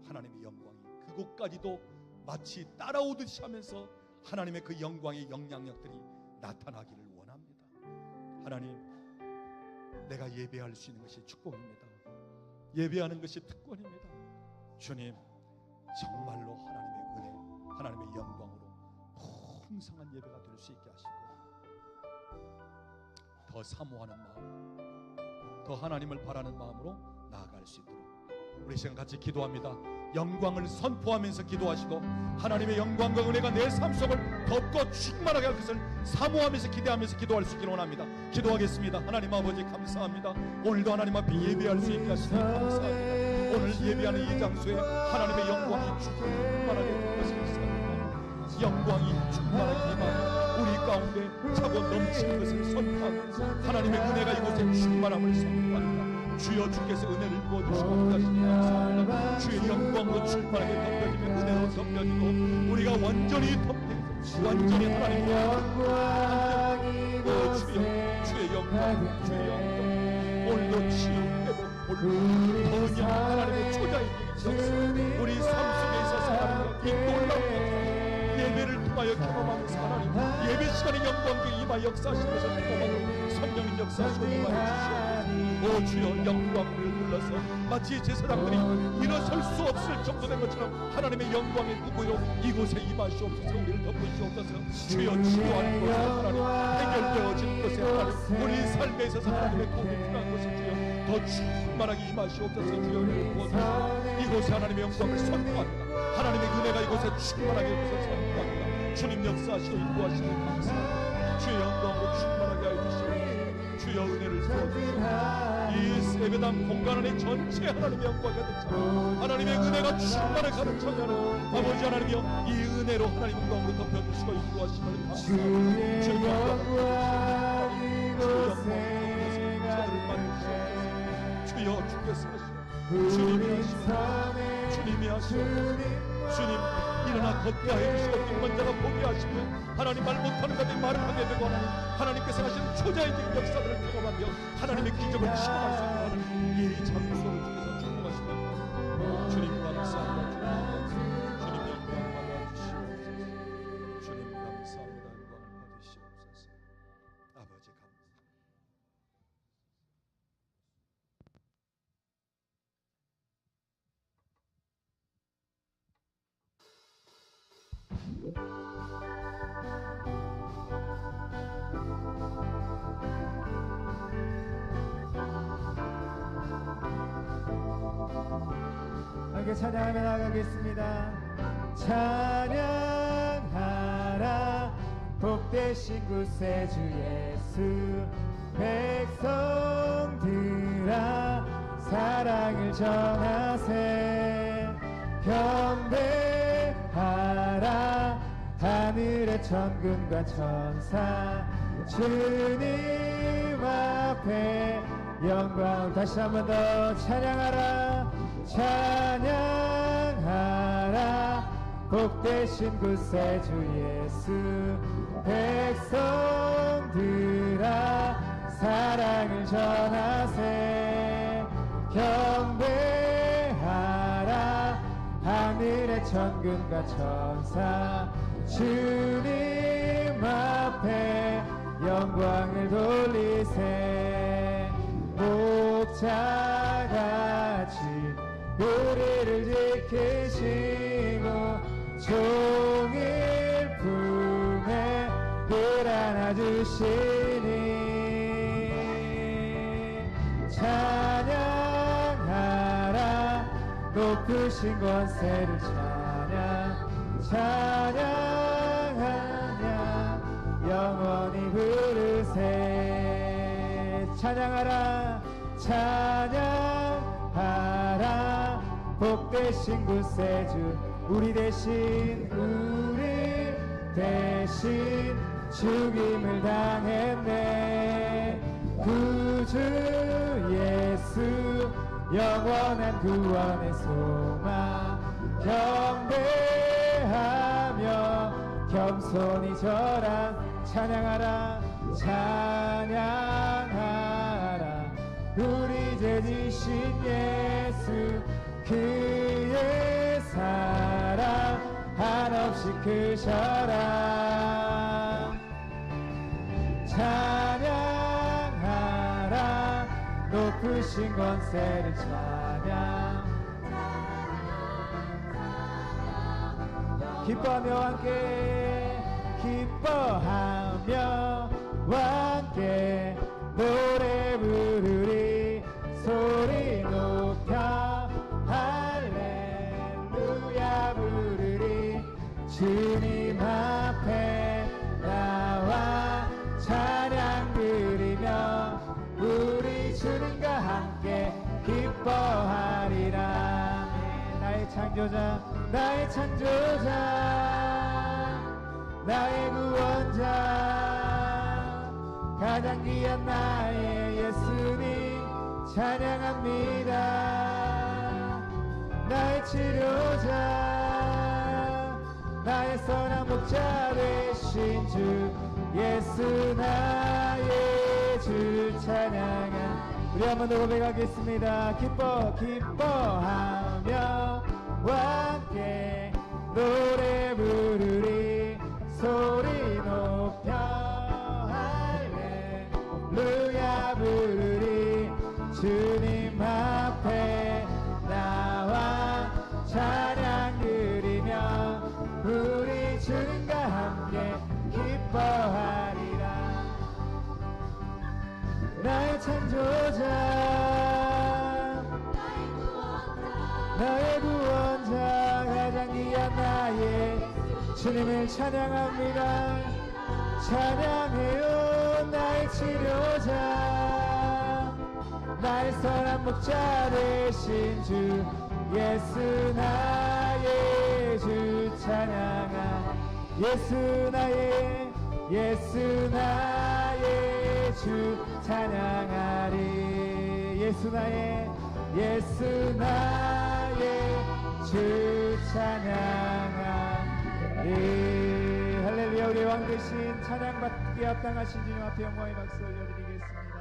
하나님의 영광이 그곳까지도 마치 따라오듯이 하면서 하나님의 그 영광의 영향력들이 나타나기를 원합니다. 하나님, 내가 예배할 수 있는 것이 축복입니다. 예배하는 것이 특권입니다. 주님, 정말로 하나님의 은혜, 하나님의 영광으로 풍성한 예배가 될 수 있게 하시고 더 사모하는 마음, 더 하나님을 바라는 마음으로 나아갈 수 있도록 우리 시간 같이 기도합니다. 영광을 선포하면서 기도하시고 하나님의 영광과 은혜가 내 삶 속을 덮고 충만하게 할 것을 사모하면서 기대하면서 기도할 수 있기를 원합니다. 기도하겠습니다. 하나님 아버지 감사합니다. 오늘도 하나님 앞에 예배할 수 있게 하시니 감사합니다. 오늘 예배하는 이 장소에 하나님의 영광이 충만하게 될 것을 믿습니다. 영광이 충만하게 임하며 우리 가운데 차고 넘치는 것을 선포하면서 하나님의 은혜가 이곳에 충만함을 선포합니다. 주여, 주께서 은혜를 부어주시고 하시니 감사합니다. 주의 영광으로 충만하게 덮여지며 은혜로 덮여지고 우리가 완전히 덮여서 완전히 하나님의 영광이 주여, 주의 영광, 주의 영광, 오늘도 치유, 회복, 번영, 하나님의 초자의 역사, 우리 삶 속에 있어서 하나님의 빛도 올라옵니다. 예배를 통하여 경험하면서 하나님, 예배 시간에 영광과 임하 역사하신 것을 경험하고 성령님 역사하시고 임하여 주시옵소서. 오 주여, 영광을 불러서 마치 제사장들이 일어설 수 없을 정도 된 것처럼 하나님의 영광의 구구로 이곳에 임하시옵소서. 우리를 덮으시옵소서. 주여, 치료하는 곳에 하나님, 해결되어진 곳에 하나님, 우리 삶에 있어서 하나님의 도움이 필요한 곳에 주여 더 충만하게 임하시옵소서. 주여, 은혜를 부어주시고 이곳에 하나님의 영광을 선포합니다. 하나님의 은혜가 이곳에 충만하게 해서 선포합니다. 주님 역사하시고 인도하시고 감사합니다. 주의 영광으로 충만하게 하여 주시옵소서. 주여, 은혜를 부어주시옵소서. 이 예배당 공간 안에 전체 하나님의 영광이 가득 차고 하나님의 은혜가 충만하게 가득 차게 하는 아버지 하나님이여, 이 은혜로 하나님 영광으로 덮여주시고 인도하시면 감사합니다. 주의 영광을 주여, 주께서 하시오. 주님이 하시오. 주님이 하시오. 주님, 일어나 걷게 하여 주시고 빈만 자가 보게 하시며 하나님 말 못하는 자들이 말을 하게 되고 하나님께서 하시는 초자연적인 역사들을 경험하며 하나님의 기적을 시험할 수 있는 하나님, 이 장소를 주께서 축복하시며 주님 감사합니다. 주님 영광 받아주시옵소서. 주님 감사합니다. 영광을 받으시옵소서. 아버지 감사합니다. 함께 찬양하며 나가겠습니다. 찬양하라 복되신 구세주 예수, 백성들아 사랑을 전하세. 경배하라 하늘의 천군과 천사, 주님 앞에 영광. 다시 한 번 더 찬양하라. 찬양하라 복되신 구세주 예수. 백성들아 사랑을 전하세. 경배하라 하늘의 천군과 천사. 주님 앞에 영광을 돌리세. 목자같이 우리를 지키시고 종일 품에 늘 안아주시니. 찬양하라 높으신 권세를 찬양하냐 영원히 부르세. 찬양하라 찬양하라 복되신 구세주. 우리 대신 죽임을 당했네. 구주 예수 영원한 구원의 소망. 경배하며 겸손히 절한. 찬양하라 찬양하라 우리 죄 지신 예수. 그의 사랑 한없이 크셔라. 찬양하라 높으신 권세를 기뻐하며 함께 기뻐하며 함께 노래 부르리. 소리 높여 할렐루야 부르리. 주님 앞에 나와 찬양 드리며 우리 주님과 함께 기뻐하리라. 나의 창조자 나의 창조자 나의 구원자 가장 귀한 나의 예수님 찬양합니다. 나의 치료자 나의 선한 목자 되신 주 예수 나의 주 찬양하. 우리 한번 더 고백하겠습니다. 기뻐하며 함께 노래 부르리. 소리 높여 할렐루야 부르리. 주님 앞에 나와 찬양 드리며 우리 주님과 함께 기뻐하리라. 나의 창조자 나의 구원자 가장 귀한 나의 주님을 찬양합니다. 찬양해요 나의 치료자 나의 선한 목자 되신 주 예수 나의 주 찬양하. 예수 나의 주 찬양하리. 예수 나의 주 찬양하리. 할렐루야. 우리 왕 대신 찬양받기에 합당하신 주님 앞에 영광의 박수 올려드리겠습니다.